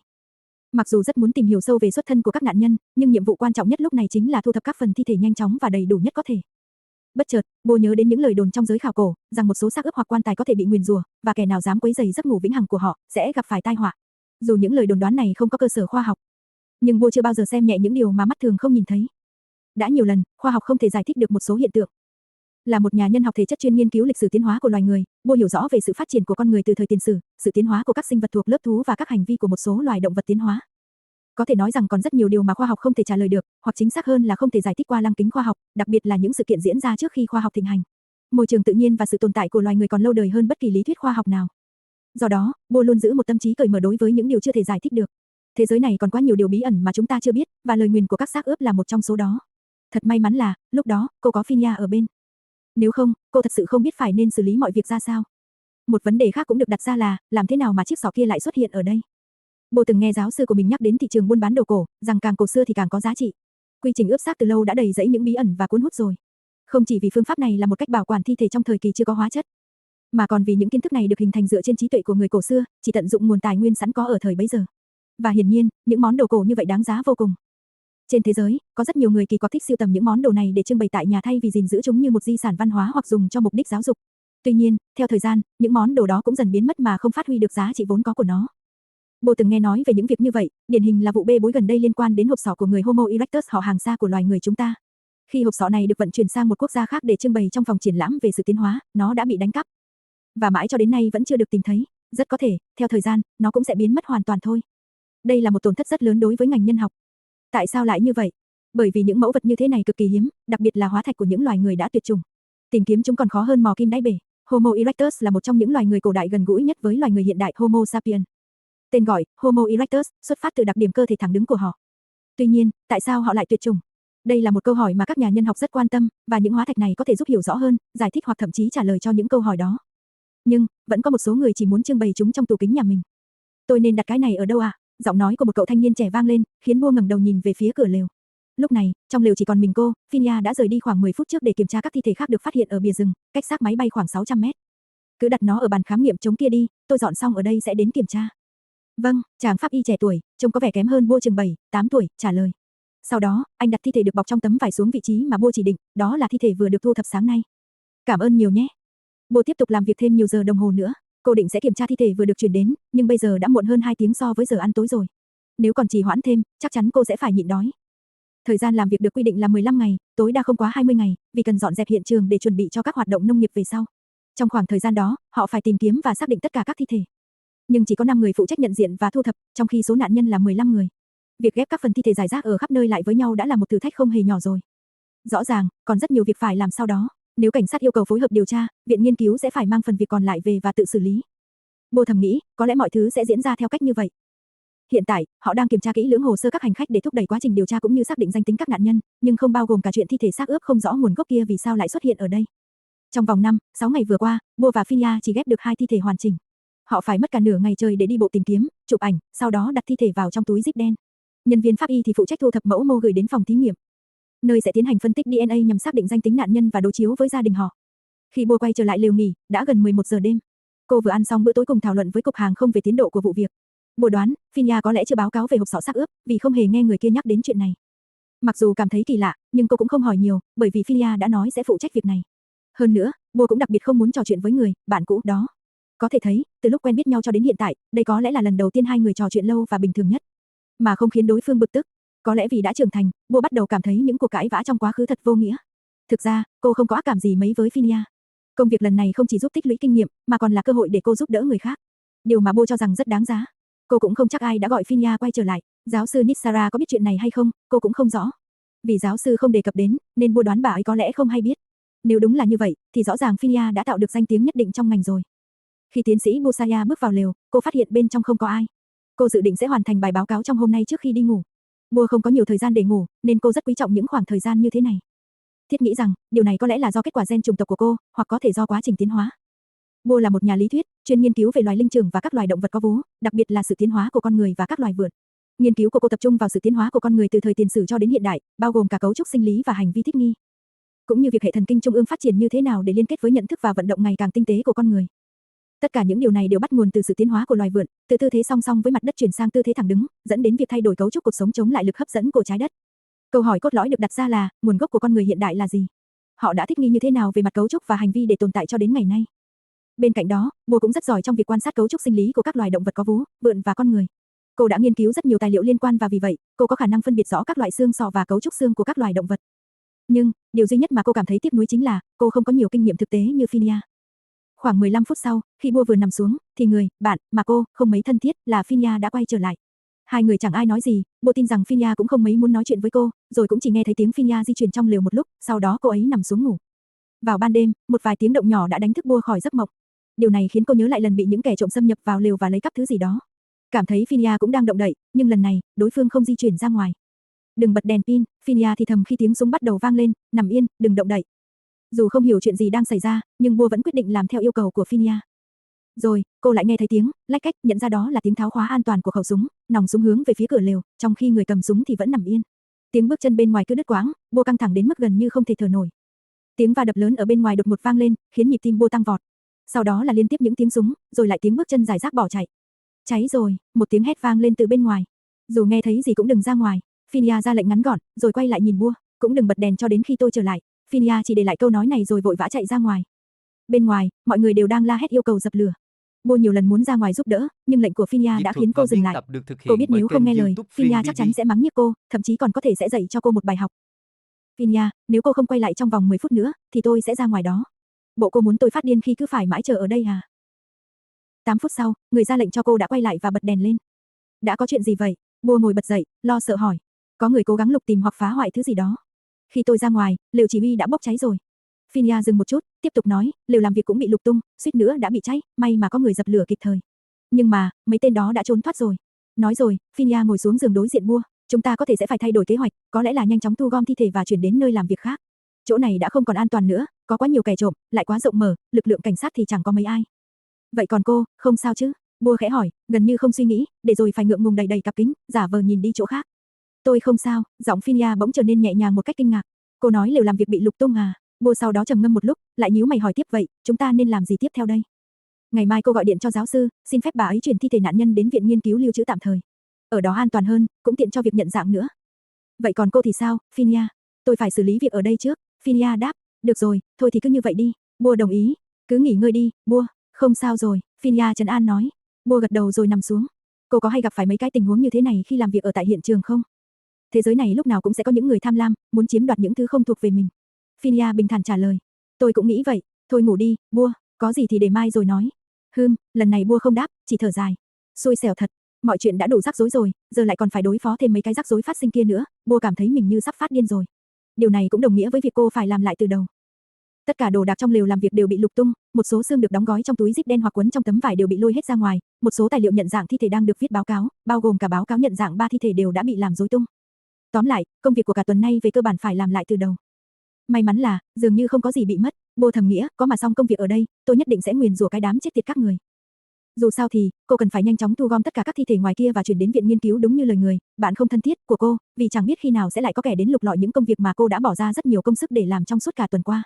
Mặc dù rất muốn tìm hiểu sâu về xuất thân của các nạn nhân, nhưng nhiệm vụ quan trọng nhất lúc này chính là thu thập các phần thi thể nhanh chóng và đầy đủ nhất có thể. Bất chợt, Bo nhớ đến những lời đồn trong giới khảo cổ, rằng một số xác ướp hoặc quan tài có thể bị nguyền rủa, và kẻ nào dám quấy rầy giấc ngủ vĩnh hằng của họ sẽ gặp phải tai họa. Dù những lời đồn đoán này không có cơ sở khoa học, nhưng Bo chưa bao giờ xem nhẹ những điều mà mắt thường không nhìn thấy. Đã nhiều lần, khoa học không thể giải thích được một số hiện tượng. Là một nhà nhân học thể chất chuyên nghiên cứu lịch sử tiến hóa của loài người, Bo hiểu rõ về sự phát triển của con người từ thời tiền sử, sự tiến hóa của các sinh vật thuộc lớp thú và các hành vi của một số loài động vật tiến hóa. Có thể nói rằng còn rất nhiều điều mà khoa học không thể trả lời được, hoặc chính xác hơn là không thể giải thích qua lăng kính khoa học, đặc biệt là những sự kiện diễn ra trước khi khoa học thịnh hành. Môi trường tự nhiên và sự tồn tại của loài người còn lâu đời hơn bất kỳ lý thuyết khoa học nào. Do đó, Bo luôn giữ một tâm trí cởi mở đối với những điều chưa thể giải thích được. Thế giới này còn quá nhiều điều bí ẩn mà chúng ta chưa biết, và lời nguyền của các xác ướp là một trong số đó. Thật may mắn là, lúc đó, cô có Phinia ở bên. Nếu không, cô thật sự không biết phải nên xử lý mọi việc ra sao. Một vấn đề khác cũng được đặt ra là, làm thế nào mà chiếc sọ kia lại xuất hiện ở đây? Bo từng nghe giáo sư của mình nhắc đến thị trường buôn bán đồ cổ, rằng càng cổ xưa thì càng có giá trị. Quy trình ướp xác từ lâu đã đầy rẫy những bí ẩn và cuốn hút rồi. Không chỉ vì phương pháp này là một cách bảo quản thi thể trong thời kỳ chưa có hóa chất, mà còn vì những kiến thức này được hình thành dựa trên trí tuệ của người cổ xưa, chỉ tận dụng nguồn tài nguyên sẵn có ở thời bấy giờ. Và hiển nhiên, những món đồ cổ như vậy đáng giá vô cùng. Trên thế giới, có rất nhiều người kỳ quặc thích sưu tầm những món đồ này để trưng bày tại nhà thay vì gìn giữ chúng như một di sản văn hóa hoặc dùng cho mục đích giáo dục. Tuy nhiên, theo thời gian, những món đồ đó cũng dần biến mất mà không phát huy được giá trị vốn có của nó. Bo từng nghe nói về những việc như vậy, điển hình là vụ bê bối gần đây liên quan đến hộp sọ của người Homo erectus họ hàng xa của loài người chúng ta. Khi hộp sọ này được vận chuyển sang một quốc gia khác để trưng bày trong phòng triển lãm về sự tiến hóa, nó đã bị đánh cắp. Và mãi cho đến nay vẫn chưa được tìm thấy, rất có thể, theo thời gian, nó cũng sẽ biến mất hoàn toàn thôi. Đây là một tổn thất rất lớn đối với ngành nhân học. Tại sao lại như vậy? Bởi vì những mẫu vật như thế này cực kỳ hiếm, đặc biệt là hóa thạch của những loài người đã tuyệt chủng. Tìm kiếm chúng còn khó hơn mò kim đáy bể. Homo erectus là một trong những loài người cổ đại gần gũi nhất với loài người hiện đại Homo sapiens. Tên gọi, Homo erectus, xuất phát từ đặc điểm cơ thể thẳng đứng của họ. Tuy nhiên, tại sao họ lại tuyệt chủng? Đây là một câu hỏi mà các nhà nhân học rất quan tâm, và những hóa thạch này có thể giúp hiểu rõ hơn, giải thích hoặc thậm chí trả lời cho những câu hỏi đó. Nhưng, vẫn có một số người chỉ muốn trưng bày chúng trong tủ kính nhà mình. Tôi nên đặt cái này ở đâu à? Giọng nói của một cậu thanh niên trẻ vang lên, khiến Bo ngẩng đầu nhìn về phía cửa lều. Lúc này, trong lều chỉ còn mình cô, Phinia đã rời đi khoảng 10 phút trước để kiểm tra các thi thể khác được phát hiện ở bìa rừng, cách xác máy bay khoảng 600 mét. Cứ đặt nó ở bàn khám nghiệm chống kia đi, tôi dọn xong ở đây sẽ đến kiểm tra. Vâng, chàng pháp y trẻ tuổi, trông có vẻ kém hơn Bo chừng 7, 8 tuổi, trả lời. Sau đó, anh đặt thi thể được bọc trong tấm vải xuống vị trí mà Bo chỉ định, đó là thi thể vừa được thu thập sáng nay. Cảm ơn nhiều nhé. Bo tiếp tục làm việc thêm nhiều giờ đồng hồ nữa. Cô định sẽ kiểm tra thi thể vừa được chuyển đến, nhưng bây giờ đã muộn hơn 2 tiếng so với giờ ăn tối rồi. Nếu còn trì hoãn thêm, chắc chắn cô sẽ phải nhịn đói. Thời gian làm việc được quy định là 15 ngày, tối đa không quá 20 ngày, vì cần dọn dẹp hiện trường để chuẩn bị cho các hoạt động nông nghiệp về sau. Trong khoảng thời gian đó, họ phải tìm kiếm và xác định tất cả các thi thể. Nhưng chỉ có 5 người phụ trách nhận diện và thu thập, trong khi số nạn nhân là 15 người. Việc ghép các phần thi thể rải rác ở khắp nơi lại với nhau đã là một thử thách không hề nhỏ rồi. Rõ ràng, còn rất nhiều việc phải làm sau đó. Nếu cảnh sát yêu cầu phối hợp điều tra, viện nghiên cứu sẽ phải mang phần việc còn lại về và tự xử lý. Bô thầm nghĩ, có lẽ mọi thứ sẽ diễn ra theo cách như vậy. Hiện tại, họ đang kiểm tra kỹ lưỡng hồ sơ các hành khách để thúc đẩy quá trình điều tra cũng như xác định danh tính các nạn nhân, nhưng không bao gồm cả chuyện thi thể xác ướp không rõ nguồn gốc kia vì sao lại xuất hiện ở đây. Trong vòng 6 ngày vừa qua, Bô và Philia chỉ ghép được 2 thi thể hoàn chỉnh. Họ phải mất cả nửa ngày trời để đi bộ tìm kiếm, chụp ảnh, sau đó đặt thi thể vào trong túi zip đen. Nhân viên pháp y thì phụ trách thu thập mẫu mô gửi đến phòng thí nghiệm, nơi sẽ tiến hành phân tích DNA nhằm xác định danh tính nạn nhân và đối chiếu với gia đình họ. Khi Bô quay trở lại lều nghỉ, đã gần 11 giờ đêm. Cô vừa ăn xong bữa tối cùng thảo luận với cục hàng không về tiến độ của vụ việc. Bô đoán, Philia có lẽ chưa báo cáo về hộp sọ xác ướp, vì không hề nghe người kia nhắc đến chuyện này. Mặc dù cảm thấy kỳ lạ, nhưng cô cũng không hỏi nhiều, bởi vì Philia đã nói sẽ phụ trách việc này. Hơn nữa, Bô cũng đặc biệt không muốn trò chuyện với người bạn cũ đó. Có thể thấy, từ lúc quen biết nhau cho đến hiện tại, đây có lẽ là lần đầu tiên hai người trò chuyện lâu và bình thường nhất, mà không khiến đối phương bực tức. Có lẽ vì đã trưởng thành, Bô bắt đầu cảm thấy những cuộc cãi vã trong quá khứ thật vô nghĩa. Thực ra, cô không có ác cảm gì mấy với Philia. Công việc lần này không chỉ giúp tích lũy kinh nghiệm, mà còn là cơ hội để cô giúp đỡ người khác. Điều mà Bô cho rằng rất đáng giá. Cô cũng không chắc ai đã gọi Philia quay trở lại. Giáo sư Nitsara có biết chuyện này hay không, cô cũng không rõ. Vì giáo sư không đề cập đến, nên Bô đoán bà ấy có lẽ không hay biết. Nếu đúng là như vậy, thì rõ ràng Philia đã tạo được danh tiếng nhất định trong ngành rồi. Khi tiến sĩ Busaya bước vào lều, cô phát hiện bên trong không có ai. Cô dự định sẽ hoàn thành bài báo cáo trong hôm nay trước khi đi ngủ. Bô không có nhiều thời gian để ngủ, nên cô rất quý trọng những khoảng thời gian như thế này. Thiết nghĩ rằng, điều này có lẽ là do kết quả gen chủng tộc của cô, hoặc có thể do quá trình tiến hóa. Bô là một nhà lý thuyết, chuyên nghiên cứu về loài linh trưởng và các loài động vật có vú, đặc biệt là sự tiến hóa của con người và các loài vượn. Nghiên cứu của cô tập trung vào sự tiến hóa của con người từ thời tiền sử cho đến hiện đại, bao gồm cả cấu trúc sinh lý và hành vi thích nghi, cũng như việc hệ thần kinh trung ương phát triển như thế nào để liên kết với nhận thức và vận động ngày càng tinh tế của con người. Tất cả những điều này đều bắt nguồn từ sự tiến hóa của loài vượn, từ tư thế song song với mặt đất chuyển sang tư thế thẳng đứng, dẫn đến việc thay đổi cấu trúc cột sống chống lại lực hấp dẫn của trái đất. Câu hỏi cốt lõi được đặt ra là, nguồn gốc của con người hiện đại là gì? Họ đã thích nghi như thế nào về mặt cấu trúc và hành vi để tồn tại cho đến ngày nay? Bên cạnh đó, Bô cũng rất giỏi trong việc quan sát cấu trúc sinh lý của các loài động vật có vú, vượn và con người. Cô đã nghiên cứu rất nhiều tài liệu liên quan và vì vậy, cô có khả năng phân biệt rõ các loại xương sọ và cấu trúc xương của các loài động vật. Nhưng, điều duy nhất mà cô cảm thấy tiếc nuối chính là, cô không có nhiều kinh nghiệm thực tế như Philia. Khoảng 15 phút sau, khi Bô vừa nằm xuống, thì người bạn mà cô không mấy thân thiết là Philia đã quay trở lại. Hai người chẳng ai nói gì, Bô tin rằng Philia cũng không mấy muốn nói chuyện với cô, rồi cũng chỉ nghe thấy tiếng Philia di chuyển trong lều một lúc, sau đó cô ấy nằm xuống ngủ. Vào ban đêm, một vài tiếng động nhỏ đã đánh thức Bô khỏi giấc mộng. Điều này khiến cô nhớ lại lần bị những kẻ trộm xâm nhập vào lều và lấy cắp thứ gì đó. Cảm thấy Philia cũng đang động đậy, nhưng lần này, đối phương không di chuyển ra ngoài. Đừng bật đèn pin, Philia thì thầm khi tiếng súng bắt đầu vang lên, nằm yên, đừng động đậy. Dù không hiểu chuyện gì đang xảy ra, nhưng Bô vẫn quyết định làm theo yêu cầu của Philia. Rồi, cô lại nghe thấy tiếng lách cách, nhận ra đó là tiếng tháo khóa an toàn của khẩu súng, nòng súng hướng về phía cửa lều, trong khi người cầm súng thì vẫn nằm yên. Tiếng bước chân bên ngoài cứ đứt quãng, Bô căng thẳng đến mức gần như không thể thở nổi. Tiếng va đập lớn ở bên ngoài đột ngột vang lên, khiến nhịp tim Bô tăng vọt. Sau đó là liên tiếp những tiếng súng, rồi lại tiếng bước chân rải rác bỏ chạy. Cháy rồi, một tiếng hét vang lên từ bên ngoài. Dù nghe thấy gì cũng đừng ra ngoài. Philia ra lệnh ngắn gọn, rồi quay lại nhìn Bô, cũng đừng bật đèn cho đến khi tôi trở lại. Philia chỉ để lại câu nói này rồi vội vã chạy ra ngoài. Bên ngoài, mọi người đều đang la hét yêu cầu dập lửa. Bô nhiều lần muốn ra ngoài giúp đỡ, nhưng lệnh của Philia đã khiến cô dừng lại. Cô biết nếu không nghe lời, Philia chắc chắn sẽ mắng nhiếc cô, thậm chí còn có thể sẽ dạy cho cô một bài học. Philia, nếu cô không quay lại trong vòng 10 phút nữa, thì tôi sẽ ra ngoài đó. Bộ cô muốn tôi phát điên khi cứ phải mãi chờ ở đây à? 8 phút sau, người ra lệnh cho cô đã quay lại và bật đèn lên. Đã có chuyện gì vậy? Bô ngồi bật dậy, lo sợ hỏi. Có người cố gắng lục tìm hoặc phá hoại thứ gì đó. Khi tôi ra ngoài, lều chỉ huy đã bốc cháy rồi. Philia dừng một chút, tiếp tục nói, lều làm việc cũng bị lục tung, suýt nữa đã bị cháy, may mà có người dập lửa kịp thời. Nhưng mà, mấy tên đó đã trốn thoát rồi. Nói rồi, Philia ngồi xuống giường đối diện Bua, chúng ta có thể sẽ phải thay đổi kế hoạch, có lẽ là nhanh chóng thu gom thi thể và chuyển đến nơi làm việc khác. Chỗ này đã không còn an toàn nữa, có quá nhiều kẻ trộm, lại quá rộng mở, lực lượng cảnh sát thì chẳng có mấy ai. Vậy còn cô, không sao chứ? Bua khẽ hỏi, gần như không suy nghĩ, để rồi phải ngượng ngùng đầy đầy cặp kính, giả vờ nhìn đi chỗ khác. Tôi không sao, giọng Philia bỗng trở nên nhẹ nhàng một cách kinh ngạc. Cô nói lều làm việc bị lục tung à? Bua sau đó trầm ngâm một lúc, lại nhíu mày hỏi tiếp vậy, chúng ta nên làm gì tiếp theo đây? Ngày mai cô gọi điện cho giáo sư, xin phép bà ấy chuyển thi thể nạn nhân đến viện nghiên cứu lưu trữ tạm thời. Ở đó an toàn hơn, cũng tiện cho việc nhận dạng nữa. Vậy còn cô thì sao, Philia? Tôi phải xử lý việc ở đây trước. Philia đáp, được rồi, thôi thì cứ như vậy đi. Bua đồng ý, cứ nghỉ ngơi đi, Bua. Không sao rồi, Philia trấn an nói. Bua gật đầu rồi nằm xuống. Cô có hay gặp phải mấy cái tình huống như thế này khi làm việc ở tại hiện trường không? Thế giới này lúc nào cũng sẽ có những người tham lam, muốn chiếm đoạt những thứ không thuộc về mình. Phinia bình thản trả lời. Tôi cũng nghĩ vậy, thôi ngủ đi, Bua, có gì thì để mai rồi nói. Lần này Bua không đáp, chỉ thở dài. Xui xẻo thật, mọi chuyện đã đủ rắc rối rồi, giờ lại còn phải đối phó thêm mấy cái rắc rối phát sinh kia nữa, Bua cảm thấy mình như sắp phát điên rồi. Điều này cũng đồng nghĩa với việc cô phải làm lại từ đầu. Tất cả đồ đạc trong lều làm việc đều bị lục tung, một số xương được đóng gói trong túi zip đen hoặc quấn trong tấm vải đều bị lôi hết ra ngoài, một số tài liệu nhận dạng thi thể đang được viết báo cáo, bao gồm cả báo cáo nhận dạng 3 thi thể đều đã bị làm rối tung. Tóm lại, công việc của cả tuần nay về cơ bản phải làm lại từ đầu. May mắn là, dường như không có gì bị mất, Bô thầm nghĩa, có mà xong công việc ở đây, tôi nhất định sẽ nguyền rủa cái đám chết tiệt các người. Dù sao thì, cô cần phải nhanh chóng thu gom tất cả các thi thể ngoài kia và chuyển đến viện nghiên cứu đúng như lời người, bạn không thân thiết của cô, vì chẳng biết khi nào sẽ lại có kẻ đến lục lọi những công việc mà cô đã bỏ ra rất nhiều công sức để làm trong suốt cả tuần qua.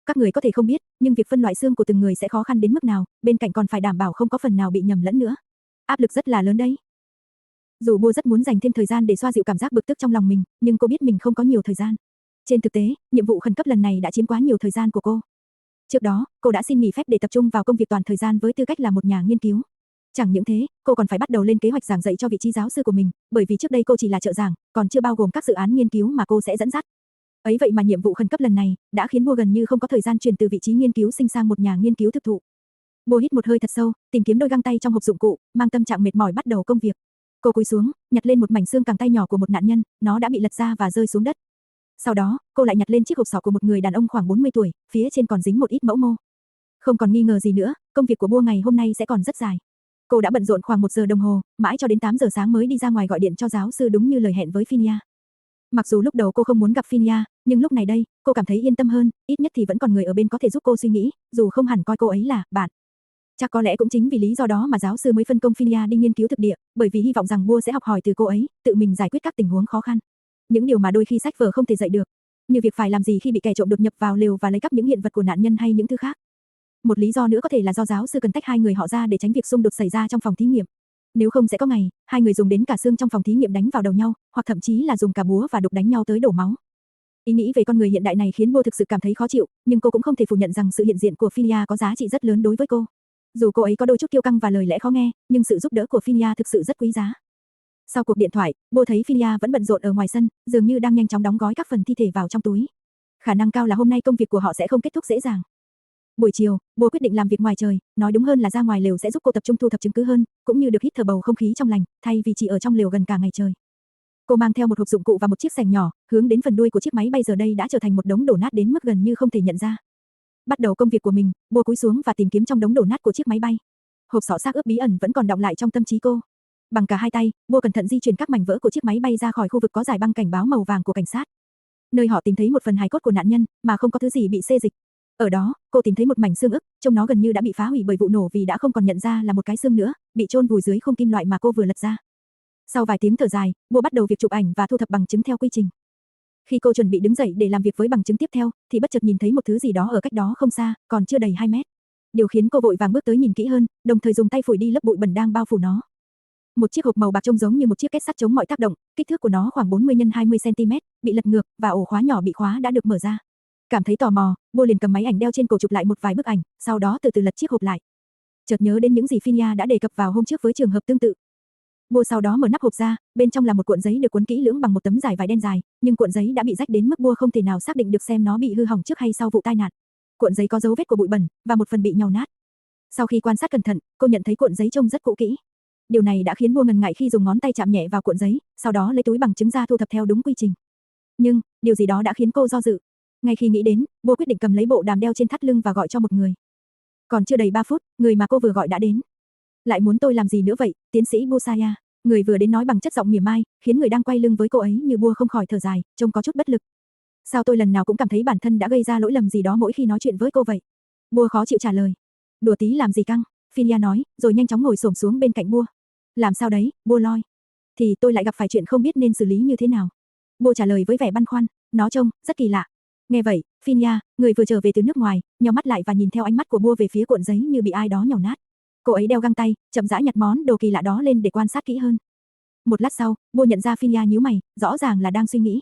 Các người có thể không biết, nhưng việc phân loại xương của từng người sẽ khó khăn đến mức nào, bên cạnh còn phải đảm bảo không có phần nào bị nhầm lẫn nữa. Áp lực rất là lớn đấy. Dù Bô rất muốn dành thêm thời gian để xoa dịu cảm giác bực tức trong lòng mình, nhưng cô biết mình không có nhiều thời gian. Trên thực tế, nhiệm vụ khẩn cấp lần này đã chiếm quá nhiều thời gian của cô. Trước đó, cô đã xin nghỉ phép để tập trung vào công việc toàn thời gian với tư cách là một nhà nghiên cứu. Chẳng những thế, cô còn phải bắt đầu lên kế hoạch giảng dạy cho vị trí giáo sư của mình, bởi vì trước đây cô chỉ là trợ giảng, còn chưa bao gồm các dự án nghiên cứu mà cô sẽ dẫn dắt. Ấy vậy mà nhiệm vụ khẩn cấp lần này đã khiến Bô gần như không có thời gian chuyển từ vị trí nghiên cứu sinh sang một nhà nghiên cứu thực thụ. Bô hít một hơi thật sâu, tìm kiếm đôi găng tay trong hộp dụng cụ, mang tâm trạng mệt mỏi bắt đầu công việc. Cô cúi xuống, nhặt lên một mảnh xương cẳng tay nhỏ của một nạn nhân, nó đã bị lật ra và rơi xuống đất. Sau đó, cô lại nhặt lên chiếc hộp sọ của một người đàn ông khoảng 40 tuổi, phía trên còn dính một ít mẫu mô. Không còn nghi ngờ gì nữa, công việc của Bô ngày hôm nay sẽ còn rất dài. Cô đã bận rộn khoảng 1 giờ đồng hồ, mãi cho đến 8 giờ sáng mới đi ra ngoài gọi điện cho giáo sư đúng như lời hẹn với Phinia. Mặc dù lúc đầu cô không muốn gặp Phinia, nhưng lúc này đây, cô cảm thấy yên tâm hơn, ít nhất thì vẫn còn người ở bên có thể giúp cô suy nghĩ, dù không hẳn coi cô ấy là bạn. Chắc có lẽ cũng chính vì lý do đó mà giáo sư mới phân công Phinia đi nghiên cứu thực địa, bởi vì hy vọng rằng Bua sẽ học hỏi từ cô ấy, tự mình giải quyết các tình huống khó khăn. Những điều mà đôi khi sách vở không thể dạy được, như việc phải làm gì khi bị kẻ trộm đột nhập vào lều và lấy cắp những hiện vật của nạn nhân hay những thứ khác. Một lý do nữa có thể là do giáo sư cần tách hai người họ ra để tránh việc xung đột xảy ra trong phòng thí nghiệm. Nếu không sẽ có ngày, hai người dùng đến cả xương trong phòng thí nghiệm đánh vào đầu nhau, hoặc thậm chí là dùng cả búa và đục đánh nhau tới đổ máu. Ý nghĩ về con người hiện đại này khiến Bô thực sự cảm thấy khó chịu, nhưng cô cũng không thể phủ nhận rằng sự hiện diện của Phinia có giá trị rất lớn đối với cô. Dù cô ấy có đôi chút kiêu căng và lời lẽ khó nghe, nhưng sự giúp đỡ của Phinia thực sự rất quý giá. Sau cuộc điện thoại, Bô thấy Phinia vẫn bận rộn ở ngoài sân, dường như đang nhanh chóng đóng gói các phần thi thể vào trong túi. Khả năng cao là hôm nay công việc của họ sẽ không kết thúc dễ dàng. Buổi chiều, Bô quyết định làm việc ngoài trời, nói đúng hơn là ra ngoài lều sẽ giúp cô tập trung thu thập chứng cứ hơn, cũng như được hít thở bầu không khí trong lành, thay vì chỉ ở trong lều gần cả ngày trời. Cô mang theo một hộp dụng cụ và một chiếc xẻng nhỏ, hướng đến phần đuôi của chiếc máy bay giờ đây đã trở thành một đống đổ nát đến mức gần như không thể nhận ra. Bắt đầu công việc của mình, Bô cúi xuống và tìm kiếm trong đống đổ nát của chiếc máy bay. Hộp sọ xác ướp bí ẩn vẫn còn đọng lại trong tâm trí cô. Bằng cả hai tay, Bô cẩn thận di chuyển các mảnh vỡ của chiếc máy bay ra khỏi khu vực có dải băng cảnh báo màu vàng của cảnh sát. Nơi họ tìm thấy một phần hài cốt của nạn nhân, mà không có thứ gì bị xê dịch. Ở đó, cô tìm thấy một mảnh xương ức, trông nó gần như đã bị phá hủy bởi vụ nổ vì đã không còn nhận ra là một cái xương nữa, bị chôn vùi dưới khung kim loại mà cô vừa lật ra. Sau vài tiếng thở dài, Bô bắt đầu việc chụp ảnh và thu thập bằng chứng theo quy trình. Khi cô chuẩn bị đứng dậy để làm việc với bằng chứng tiếp theo, thì bất chợt nhìn thấy một thứ gì đó ở cách đó không xa, còn chưa đầy 2 mét. Điều khiến cô vội vàng bước tới nhìn kỹ hơn, đồng thời dùng tay phủi đi lớp bụi bẩn đang bao phủ nó. Một chiếc hộp màu bạc trông giống như một chiếc két sắt chống mọi tác động, kích thước của nó khoảng 40 x 20 cm, bị lật ngược và ổ khóa nhỏ bị khóa đã được mở ra. Cảm thấy tò mò, Bô liền cầm máy ảnh đeo trên cổ chụp lại một vài bức ảnh, sau đó từ từ lật chiếc hộp lại. Chợt nhớ đến những gì Phinia đã đề cập vào hôm trước với trường hợp tương tự. Bô sau đó mở nắp hộp ra, bên trong là một cuộn giấy được cuốn kỹ lưỡng bằng một tấm vải đen dài, nhưng cuộn giấy đã bị rách đến mức Bô không thể nào xác định được xem nó bị hư hỏng trước hay sau vụ tai nạn. Cuộn giấy có dấu vết của bụi bẩn và một phần bị nhàu nát. Sau khi quan sát cẩn thận, cô nhận thấy cuộn giấy trông rất cũ kỹ. Điều này đã khiến Bô ngần ngại khi dùng ngón tay chạm nhẹ vào cuộn giấy, sau đó lấy túi bằng chứng ra thu thập theo đúng quy trình. Nhưng, điều gì đó đã khiến cô do dự. Ngay khi nghĩ đến, Bô quyết định cầm lấy bộ đàm đeo trên thắt lưng và gọi cho một người. Còn chưa đầy 3 phút, người mà cô vừa gọi đã đến. Lại muốn tôi làm gì nữa vậy, tiến sĩ Busaya? Người vừa đến nói bằng chất giọng mỉa mai, khiến người đang quay lưng với cô ấy như Bua không khỏi thở dài, trông có chút bất lực. Sao tôi lần nào cũng cảm thấy bản thân đã gây ra lỗi lầm gì đó mỗi khi nói chuyện với cô vậy? Bua khó chịu trả lời. Đùa tí làm gì căng? Phinia nói, rồi nhanh chóng ngồi xổm xuống bên cạnh Bua. Làm sao đấy, Bua loi? Thì tôi lại gặp phải chuyện không biết nên xử lý như thế nào. Bua trả lời với vẻ băn khoăn, nó trông rất kỳ lạ. Nghe vậy, Phinia, người vừa trở về từ nước ngoài, nheo mắt lại và nhìn theo ánh mắt của Bua về phía cuộn giấy như bị ai đó nhàu nát. Cô ấy đeo găng tay, chậm rãi nhặt món đồ kỳ lạ đó lên để quan sát kỹ hơn. Một lát sau, Bua nhận ra Phinia nhíu mày, rõ ràng là đang suy nghĩ.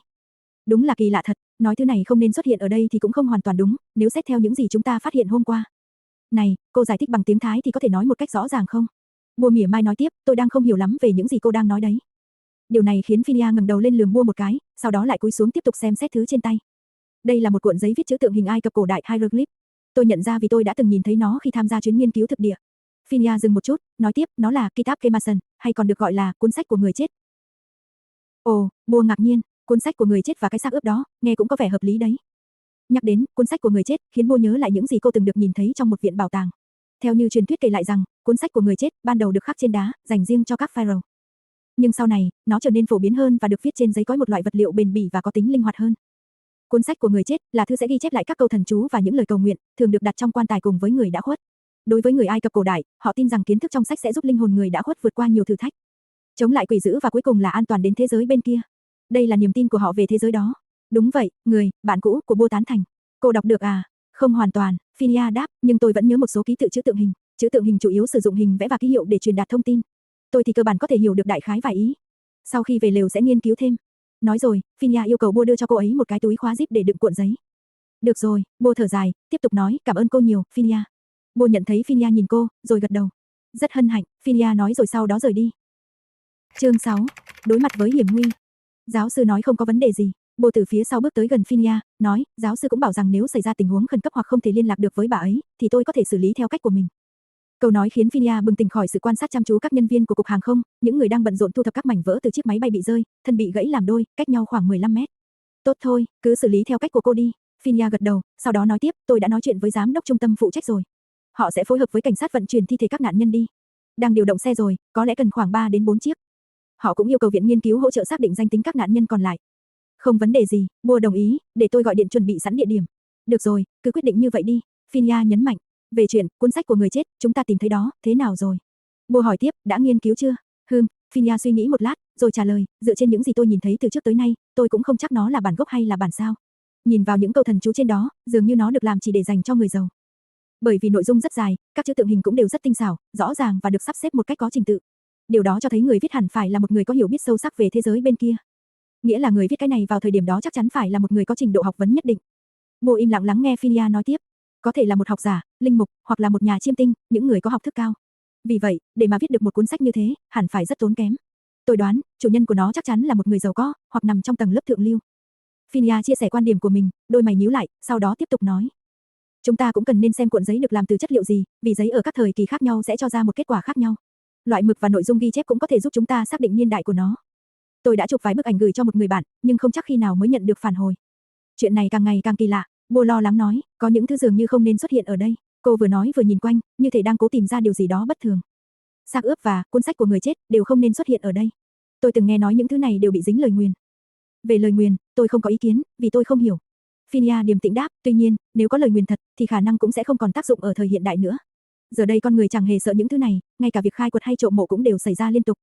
Đúng là kỳ lạ thật, nói thứ này không nên xuất hiện ở đây thì cũng không hoàn toàn đúng, nếu xét theo những gì chúng ta phát hiện hôm qua. Này, cô giải thích bằng tiếng Thái thì có thể nói một cách rõ ràng không? Bua mỉa mai nói tiếp, tôi đang không hiểu lắm về những gì cô đang nói đấy. Điều này khiến Phinia ngẩng đầu lên lườm Bua một cái, sau đó lại cúi xuống tiếp tục xem xét thứ trên tay. Đây là một cuộn giấy viết chữ tượng hình Ai Cập cổ đại hieroglyph. Tôi nhận ra vì tôi đã từng nhìn thấy nó khi tham gia chuyến nghiên cứu thực địa. Phinia dừng một chút, nói tiếp, nó là Kitab Kemason, hay còn được gọi là cuốn sách của người chết. Ồ, Bua ngạc nhiên, cuốn sách của người chết và cái xác ướp đó, nghe cũng có vẻ hợp lý đấy. Nhắc đến cuốn sách của người chết, khiến Bua nhớ lại những gì cô từng được nhìn thấy trong một viện bảo tàng. Theo như truyền thuyết kể lại rằng, cuốn sách của người chết ban đầu được khắc trên đá, dành riêng cho các pharaoh. Nhưng sau này, nó trở nên phổ biến hơn và được viết trên giấy cói, một loại vật liệu bền bỉ và có tính linh hoạt hơn. Cuốn sách của người chết là thứ sẽ ghi chép lại các câu thần chú và những lời cầu nguyện, thường được đặt trong quan tài cùng với người đã khuất. Đối với người Ai Cập cổ đại, họ tin rằng kiến thức trong sách sẽ giúp linh hồn người đã khuất vượt qua nhiều thử thách, chống lại quỷ dữ và cuối cùng là an toàn đến thế giới bên kia. Đây là niềm tin của họ về thế giới đó. Đúng vậy, bạn cũ của Bua tán thành. Cô đọc được à? Không hoàn toàn, Phinia đáp, nhưng tôi vẫn nhớ một số ký tự chữ tượng hình. Chữ tượng hình chủ yếu sử dụng hình vẽ và ký hiệu để truyền đạt thông tin. Tôi thì cơ bản có thể hiểu được đại khái vài ý. Sau khi về lều sẽ nghiên cứu thêm. Nói rồi, Phinia yêu cầu Bua đưa cho cô ấy một cái túi khóa zip để đựng cuộn giấy. Được rồi, Bua thở dài, tiếp tục nói, cảm ơn cô nhiều, Phinia. Bua nhận thấy Phinia nhìn cô, rồi gật đầu. Rất hân hạnh, Phinia nói rồi sau đó rời đi. Chương 6. Đối mặt với hiểm nguy. Giáo sư nói không có vấn đề gì. Bua từ phía sau bước tới gần Phinia, nói, giáo sư cũng bảo rằng nếu xảy ra tình huống khẩn cấp hoặc không thể liên lạc được với bà ấy, thì tôi có thể xử lý theo cách của mình. Câu nói khiến Phinia bừng tỉnh khỏi sự quan sát chăm chú các nhân viên của cục hàng không, những người đang bận rộn thu thập các mảnh vỡ từ chiếc máy bay bị rơi, thân bị gãy làm đôi, cách nhau khoảng 15 mét. Tốt thôi, cứ xử lý theo cách của cô đi. Phinia gật đầu, sau đó nói tiếp, tôi đã nói chuyện với giám đốc trung tâm phụ trách rồi. Họ sẽ phối hợp với cảnh sát vận chuyển thi thể các nạn nhân đi. Đang điều động xe rồi, có lẽ cần khoảng 3 đến 4 chiếc. Họ cũng yêu cầu viện nghiên cứu hỗ trợ xác định danh tính các nạn nhân còn lại. Không vấn đề gì, Bua đồng ý, để tôi gọi điện chuẩn bị sẵn địa điểm. Được rồi, cứ quyết định như vậy đi, Phinia nhấn mạnh. Về chuyện, cuốn sách của người chết, chúng ta tìm thấy đó, thế nào rồi? Bua hỏi tiếp, đã nghiên cứu chưa? Phinia suy nghĩ một lát, rồi trả lời, dựa trên những gì tôi nhìn thấy từ trước tới nay, tôi cũng không chắc nó là bản gốc hay là bản sao. Nhìn vào những câu thần chú trên đó, dường như nó được làm chỉ để dành cho người giàu. Bởi vì nội dung rất dài, các chữ tượng hình cũng đều rất tinh xảo, rõ ràng và được sắp xếp một cách có trình tự. Điều đó cho thấy người viết hẳn phải là một người có hiểu biết sâu sắc về thế giới bên kia. Nghĩa là người viết cái này vào thời điểm đó chắc chắn phải là một người có trình độ học vấn nhất định. Bua im lặng lắng nghe Phinia nói tiếp. Có thể là một học giả, linh mục, hoặc là một nhà chiêm tinh, những người có học thức cao. Vì vậy, để mà viết được một cuốn sách như thế, hẳn phải rất tốn kém. Tôi đoán, chủ nhân của nó chắc chắn là một người giàu có, hoặc nằm trong tầng lớp thượng lưu. Phinia chia sẻ quan điểm của mình, đôi mày nhíu lại, sau đó tiếp tục nói. Chúng ta cũng cần nên xem cuộn giấy được làm từ chất liệu gì, vì giấy ở các thời kỳ khác nhau sẽ cho ra một kết quả khác nhau. Loại mực và nội dung ghi chép cũng có thể giúp chúng ta xác định niên đại của nó. Tôi đã chụp vài bức ảnh gửi cho một người bạn, nhưng không chắc khi nào mới nhận được phản hồi. Chuyện này càng ngày càng kỳ lạ, Bua lo lắng nói, có những thứ dường như không nên xuất hiện ở đây. Cô vừa nói vừa nhìn quanh, như thể đang cố tìm ra điều gì đó bất thường. Xác ướp và cuốn sách của người chết đều không nên xuất hiện ở đây. Tôi từng nghe nói những thứ này đều bị dính lời nguyền. Về lời nguyền, tôi không có ý kiến, vì tôi không hiểu. Phinia điềm tĩnh đáp, tuy nhiên, nếu có lời nguyền thật, thì khả năng cũng sẽ không còn tác dụng ở thời hiện đại nữa. Giờ đây con người chẳng hề sợ những thứ này, ngay cả việc khai quật hay trộm mộ cũng đều xảy ra liên tục.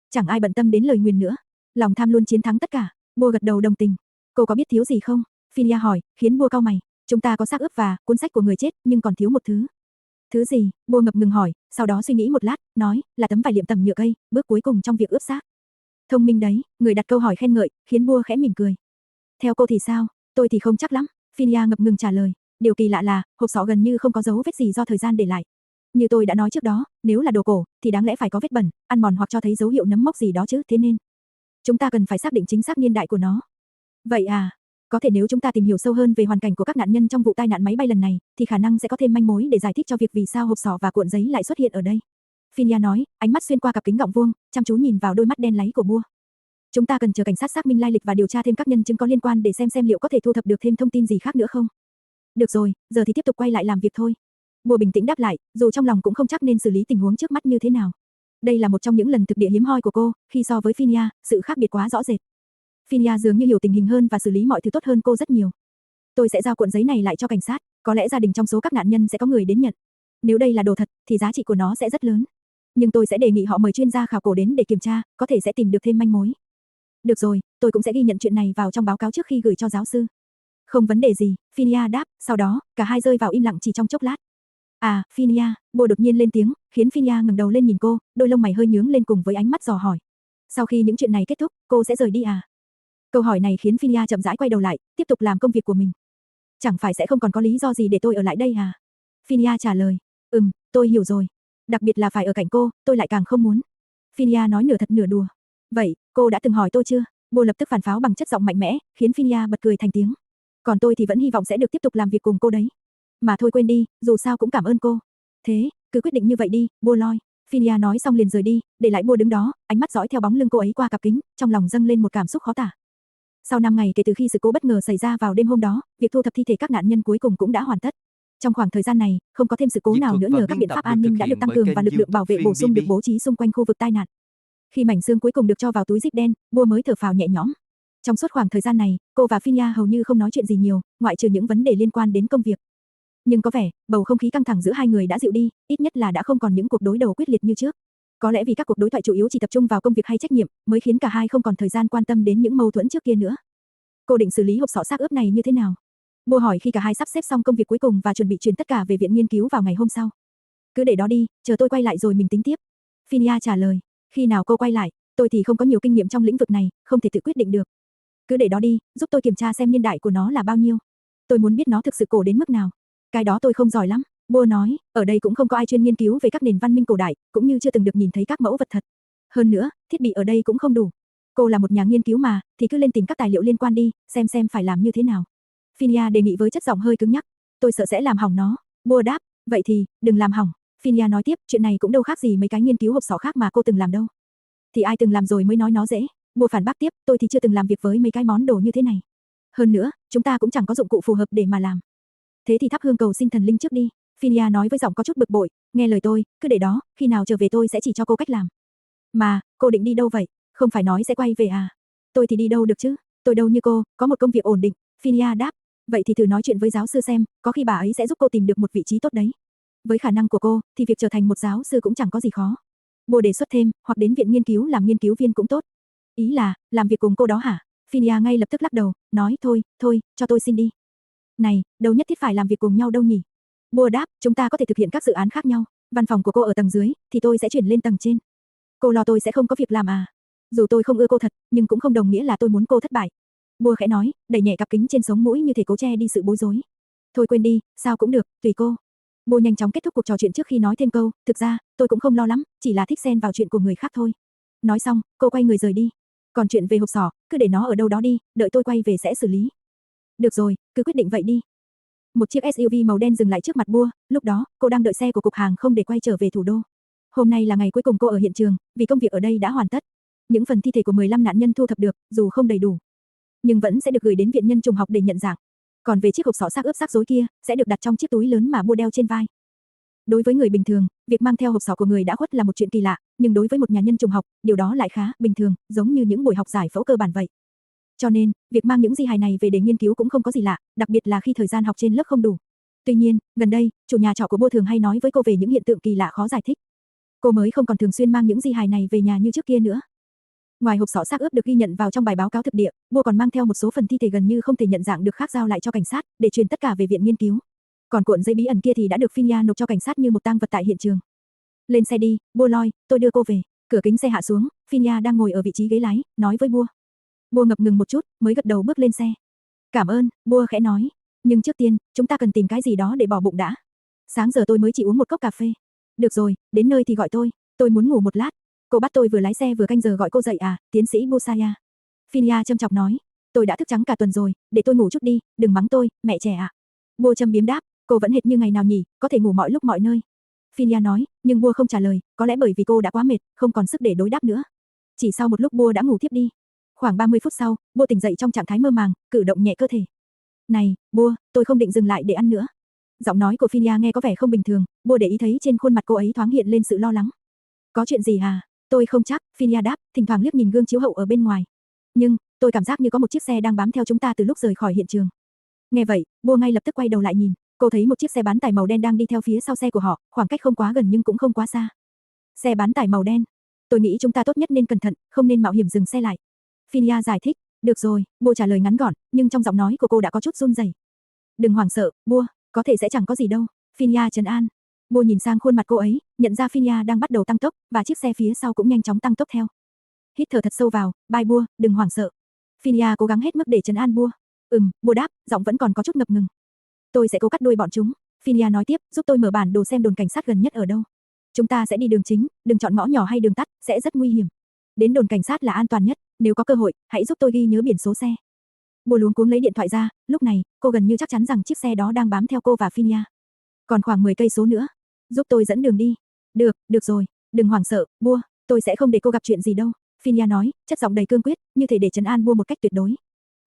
Chẳng ai bận tâm đến lời nguyền nữa. Lòng tham luôn chiến thắng tất cả. Bua gật đầu đồng tình. Cô có biết thiếu gì không? Phinia hỏi, khiến Bua cau mày. Chúng ta có xác ướp và cuốn sách của người chết, nhưng còn thiếu một thứ. Thứ gì? Bua ngập ngừng hỏi, sau đó suy nghĩ một lát, nói, là tấm vải liệm tẩm nhựa cây, bước cuối cùng trong việc ướp xác. Thông minh đấy, người đặt câu hỏi khen ngợi, khiến Bua khẽ mỉm cười. Theo cô thì sao? Tôi thì không chắc lắm. Phinia ngập ngừng trả lời. Điều kỳ lạ là, hộp sọ gần như không có dấu vết gì do thời gian để lại. Như tôi đã nói trước đó, nếu là đồ cổ, thì đáng lẽ phải có vết bẩn, ăn mòn hoặc cho thấy dấu hiệu nấm mốc gì đó chứ, thế nên chúng ta cần phải xác định chính xác niên đại của nó. Vậy à, có thể nếu chúng ta tìm hiểu sâu hơn về hoàn cảnh của các nạn nhân trong vụ tai nạn máy bay lần này, thì khả năng sẽ có thêm manh mối để giải thích cho việc vì sao hộp sọ và cuộn giấy lại xuất hiện ở đây. Phinia nói, ánh mắt xuyên qua cặp kính gọng vuông, chăm chú nhìn vào đôi mắt đen láy của Bua. Chúng ta cần chờ cảnh sát xác minh lai lịch và điều tra thêm các nhân chứng có liên quan để xem liệu có thể thu thập được thêm thông tin gì khác nữa không. Được rồi, giờ thì tiếp tục quay lại làm việc thôi. Bua bình tĩnh đáp lại, dù trong lòng cũng không chắc nên xử lý tình huống trước mắt như thế nào. Đây là một trong những lần thực địa hiếm hoi của cô, khi so với Phinia, sự khác biệt quá rõ rệt. Phinia dường như hiểu tình hình hơn và xử lý mọi thứ tốt hơn cô rất nhiều. Tôi sẽ giao cuộn giấy này lại cho cảnh sát, có lẽ gia đình trong số các nạn nhân sẽ có người đến nhận. Nếu đây là đồ thật, thì giá trị của nó sẽ rất lớn. Nhưng tôi sẽ đề nghị họ mời chuyên gia khảo cổ đến để kiểm tra, có thể sẽ tìm được thêm manh mối. Được rồi, tôi cũng sẽ ghi nhận chuyện này vào trong báo cáo trước khi gửi cho giáo sư. Không vấn đề gì, Phinia đáp, sau đó, cả hai rơi vào im lặng chỉ trong chốc lát. À, Phinia, Bua đột nhiên lên tiếng, khiến Phinia ngẩng đầu lên nhìn cô, đôi lông mày hơi nhướng lên cùng với ánh mắt dò hỏi. Sau khi những chuyện này kết thúc, cô sẽ rời đi à? Câu hỏi này khiến Phinia chậm rãi quay đầu lại, tiếp tục làm công việc của mình. Chẳng phải sẽ không còn có lý do gì để tôi ở lại đây à? Phinia trả lời, tôi hiểu rồi. Đặc biệt là phải ở cạnh cô, tôi lại càng không muốn. Phinia nói nửa thật nửa đùa. Vậy, cô đã từng hỏi tôi chưa? Bua lập tức phản pháo bằng chất giọng mạnh mẽ, khiến Phinia bật cười thành tiếng. Còn tôi thì vẫn hy vọng sẽ được tiếp tục làm việc cùng cô đấy. Mà thôi quên đi, dù sao cũng cảm ơn cô. Thế, cứ quyết định như vậy đi, Bua Loi. Phinia nói xong liền rời đi, để lại Bua đứng đó, ánh mắt dõi theo bóng lưng cô ấy qua cặp kính, trong lòng dâng lên một cảm xúc khó tả. Sau 5 ngày kể từ khi sự cố bất ngờ xảy ra vào đêm hôm đó, việc thu thập thi thể các nạn nhân cuối cùng cũng đã hoàn tất. Trong khoảng thời gian này, không có thêm sự cố nào nữa nhờ các biện pháp an ninh đã được tăng cường và lực lượng bảo vệ bổ sung được bố trí xung quanh khu vực tai nạn. Khi mảnh xương cuối cùng được cho vào túi zip đen, Bua mới thở phào nhẹ nhõm. Trong suốt khoảng thời gian này, cô và Phinia hầu như không nói chuyện gì nhiều, ngoại trừ những vấn đề liên quan đến công việc. Nhưng có vẻ, bầu không khí căng thẳng giữa hai người đã dịu đi, ít nhất là đã không còn những cuộc đối đầu quyết liệt như trước. Có lẽ vì các cuộc đối thoại chủ yếu chỉ tập trung vào công việc hay trách nhiệm, mới khiến cả hai không còn thời gian quan tâm đến những mâu thuẫn trước kia nữa. Cô định xử lý hộp sọ xác ướp này như thế nào? Bua hỏi khi cả hai sắp xếp xong công việc cuối cùng và chuẩn bị chuyển tất cả về viện nghiên cứu vào ngày hôm sau. Cứ để đó đi, chờ tôi quay lại rồi mình tính tiếp. Phinia trả lời. Khi nào cô quay lại? Tôi thì không có nhiều kinh nghiệm trong lĩnh vực này, không thể tự quyết định được. Cứ để đó đi, giúp tôi kiểm tra xem niên đại của nó là bao nhiêu. Tôi muốn biết nó thực sự cổ đến mức nào. Cái đó tôi không giỏi lắm. Bua nói, ở đây cũng không có ai chuyên nghiên cứu về các nền văn minh cổ đại, cũng như chưa từng được nhìn thấy các mẫu vật thật. Hơn nữa, thiết bị ở đây cũng không đủ. Cô là một nhà nghiên cứu mà, thì cứ lên tìm các tài liệu liên quan đi, xem phải làm như thế nào. Phinia đề nghị với chất giọng hơi cứng nhắc. Tôi sợ sẽ làm hỏng nó. Bua đáp, vậy thì, đừng làm hỏng. Phinia nói tiếp, chuyện này cũng đâu khác gì mấy cái nghiên cứu hộp sọ khác mà cô từng làm đâu. Thì ai từng làm rồi mới nói nó dễ. Bua phản bác tiếp, tôi thì chưa từng làm việc với mấy cái món đồ như thế này. Hơn nữa, chúng ta cũng chẳng có dụng cụ phù hợp để mà làm. Thế thì thắp hương cầu xin thần linh trước đi. Phinia nói với giọng có chút bực bội, nghe lời tôi, cứ để đó, khi nào trở về tôi sẽ chỉ cho cô cách làm. Mà, cô định đi đâu vậy? Không phải nói sẽ quay về à? Tôi thì đi đâu được chứ? Tôi đâu như cô, có một công việc ổn định. Phinia đáp, vậy thì thử nói chuyện với giáo sư xem, có khi bà ấy sẽ giúp cô tìm được một vị trí tốt đấy. Với khả năng của cô, thì việc trở thành một giáo sư cũng chẳng có gì khó. Bua đề xuất thêm, hoặc đến viện nghiên cứu làm nghiên cứu viên cũng tốt. Ý là, làm việc cùng cô đó hả? Phinia ngay lập tức lắc đầu, nói thôi, cho tôi xin đi. Này, đâu nhất thiết phải làm việc cùng nhau đâu nhỉ? Bua đáp, chúng ta có thể thực hiện các dự án khác nhau. Văn phòng của cô ở tầng dưới, thì tôi sẽ chuyển lên tầng trên. Cô lo tôi sẽ không có việc làm à? Dù tôi không ưa cô thật, nhưng cũng không đồng nghĩa là tôi muốn cô thất bại. Bua khẽ nói, đẩy nhẹ cặp kính trên sống mũi như thể cố che đi sự bối rối. Thôi quên đi, sao cũng được, tùy cô. Bua nhanh chóng kết thúc cuộc trò chuyện trước khi nói thêm câu, thực ra, tôi cũng không lo lắm, chỉ là thích xen vào chuyện của người khác thôi. Nói xong, cô quay người rời đi. Còn chuyện về hộp sọ, cứ để nó ở đâu đó đi, đợi tôi quay về sẽ xử lý. Được rồi, cứ quyết định vậy đi. Một chiếc SUV màu đen dừng lại trước mặt Bua, lúc đó, cô đang đợi xe của cục hàng không để quay trở về thủ đô. Hôm nay là ngày cuối cùng cô ở hiện trường, vì công việc ở đây đã hoàn tất. Những phần thi thể của 15 nạn nhân thu thập được, dù không đầy đủ, nhưng vẫn sẽ được gửi đến viện nhân trùng học để nhận dạng. Còn về chiếc hộp sọ xác ướp xác rối kia, sẽ được đặt trong chiếc túi lớn mà Bua đeo trên vai. Đối với người bình thường, việc mang theo hộp sọ của người đã khuất là một chuyện kỳ lạ, nhưng đối với một nhà nhân trùng học, điều đó lại khá bình thường, giống như những buổi học giải phẫu cơ bản vậy. Cho nên, việc mang những di hài này về để nghiên cứu cũng không có gì lạ, đặc biệt là khi thời gian học trên lớp không đủ. Tuy nhiên, gần đây, chủ nhà trọ của Bua thường hay nói với cô về những hiện tượng kỳ lạ khó giải thích. Cô mới không còn thường xuyên mang những di hài này về nhà như trước kia nữa. Ngoài hộp sọ xác ướp được ghi nhận vào trong bài báo cáo thực địa, Bua còn mang theo một số phần thi thể gần như không thể nhận dạng được khác giao lại cho cảnh sát, để truyền tất cả về viện nghiên cứu. Còn cuộn giấy bí ẩn kia thì đã được Phinia nộp cho cảnh sát như một tang vật tại hiện trường. Lên xe đi, Bua Loi, tôi đưa cô về. Cửa kính xe hạ xuống, Phinia đang ngồi ở vị trí ghế lái, nói với Bua. Bua ngập ngừng một chút, mới gật đầu bước lên xe. Cảm ơn, Bua khẽ nói. Nhưng trước tiên, chúng ta cần tìm cái gì đó để bỏ bụng đã. Sáng giờ tôi mới chỉ uống một cốc cà phê. Được rồi, đến nơi thì gọi tôi muốn ngủ một lát. Cô bắt tôi vừa lái xe vừa canh giờ gọi cô dậy à, tiến sĩ Busaya. Phinia châm chọc nói, tôi đã thức trắng cả tuần rồi, để tôi ngủ chút đi, đừng mắng tôi, mẹ trẻ ạ. Bua châm biếm đáp, cô vẫn hệt như ngày nào nhỉ, có thể ngủ mọi lúc mọi nơi. Phinia nói, nhưng Bua không trả lời, có lẽ bởi vì cô đã quá mệt, không còn sức để đối đáp nữa. Chỉ sau một lúc Bua đã ngủ thiếp đi. Khoảng 30 phút sau, Bua tỉnh dậy trong trạng thái mơ màng, cử động nhẹ cơ thể. Này, Bua, tôi không định dừng lại để ăn nữa. Giọng nói của Phinia nghe có vẻ không bình thường, Bua để ý thấy trên khuôn mặt cô ấy thoáng hiện lên sự lo lắng. Có chuyện gì hả? Tôi không chắc, Phinia đáp, thỉnh thoảng liếc nhìn gương chiếu hậu ở bên ngoài. Nhưng, tôi cảm giác như có một chiếc xe đang bám theo chúng ta từ lúc rời khỏi hiện trường. Nghe vậy, Bua ngay lập tức quay đầu lại nhìn, cô thấy một chiếc xe bán tải màu đen đang đi theo phía sau xe của họ, khoảng cách không quá gần nhưng cũng không quá xa. Xe bán tải màu đen. Tôi nghĩ chúng ta tốt nhất nên cẩn thận, không nên mạo hiểm dừng xe lại. Phinia giải thích, được rồi, Bua trả lời ngắn gọn, nhưng trong giọng nói của cô đã có chút run rẩy. Đừng hoảng sợ, Bua, có thể sẽ chẳng có gì đâu. Phinia trấn an. Bua nhìn sang khuôn mặt cô ấy, nhận ra Phinia đang bắt đầu tăng tốc, và chiếc xe phía sau cũng nhanh chóng tăng tốc theo. Hít thở thật sâu vào, bye Bua, đừng hoảng sợ. Phinia cố gắng hết mức để trấn an Bua. Bua đáp, giọng vẫn còn có chút ngập ngừng. Tôi sẽ cố cắt đuôi bọn chúng. Phinia nói tiếp, giúp tôi mở bản đồ xem đồn cảnh sát gần nhất ở đâu. Chúng ta sẽ đi đường chính, đừng chọn ngõ nhỏ hay đường tắt, sẽ rất nguy hiểm. Đến đồn cảnh sát là an toàn nhất, nếu có cơ hội, hãy giúp tôi ghi nhớ biển số xe. Bùa luống cuống lấy điện thoại ra, lúc này, cô gần như chắc chắn rằng chiếc xe đó đang bám theo cô và Phinia. Còn khoảng 10 cây số nữa, giúp tôi dẫn đường đi. Được rồi, đừng hoảng sợ, Bùa, tôi sẽ không để cô gặp chuyện gì đâu, Phinia nói, chất giọng đầy cương quyết, như thể để trấn an Bùa một cách tuyệt đối.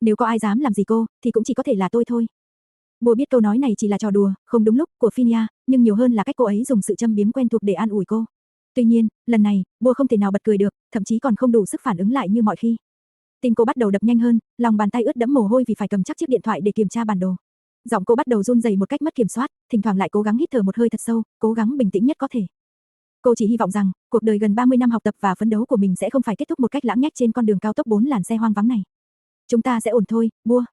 Nếu có ai dám làm gì cô, thì cũng chỉ có thể là tôi thôi. Bùa biết câu nói này chỉ là trò đùa, không đúng lúc của Phinia, nhưng nhiều hơn là cách cô ấy dùng sự châm biếm quen thuộc để an ủi cô. Tuy nhiên, lần này, Bùa không thể nào bật cười được, thậm chí còn không đủ sức phản ứng lại như mọi khi. Tim cô bắt đầu đập nhanh hơn, lòng bàn tay ướt đẫm mồ hôi vì phải cầm chắc chiếc điện thoại để kiểm tra bản đồ. Giọng cô bắt đầu run rẩy một cách mất kiểm soát, thỉnh thoảng lại cố gắng hít thở một hơi thật sâu, cố gắng bình tĩnh nhất có thể. Cô chỉ hy vọng rằng, cuộc đời gần 30 năm học tập và phấn đấu của mình sẽ không phải kết thúc một cách lãng nhách trên con đường cao tốc 4 làn xe hoang vắng này. Chúng ta sẽ ổn thôi, Bùa.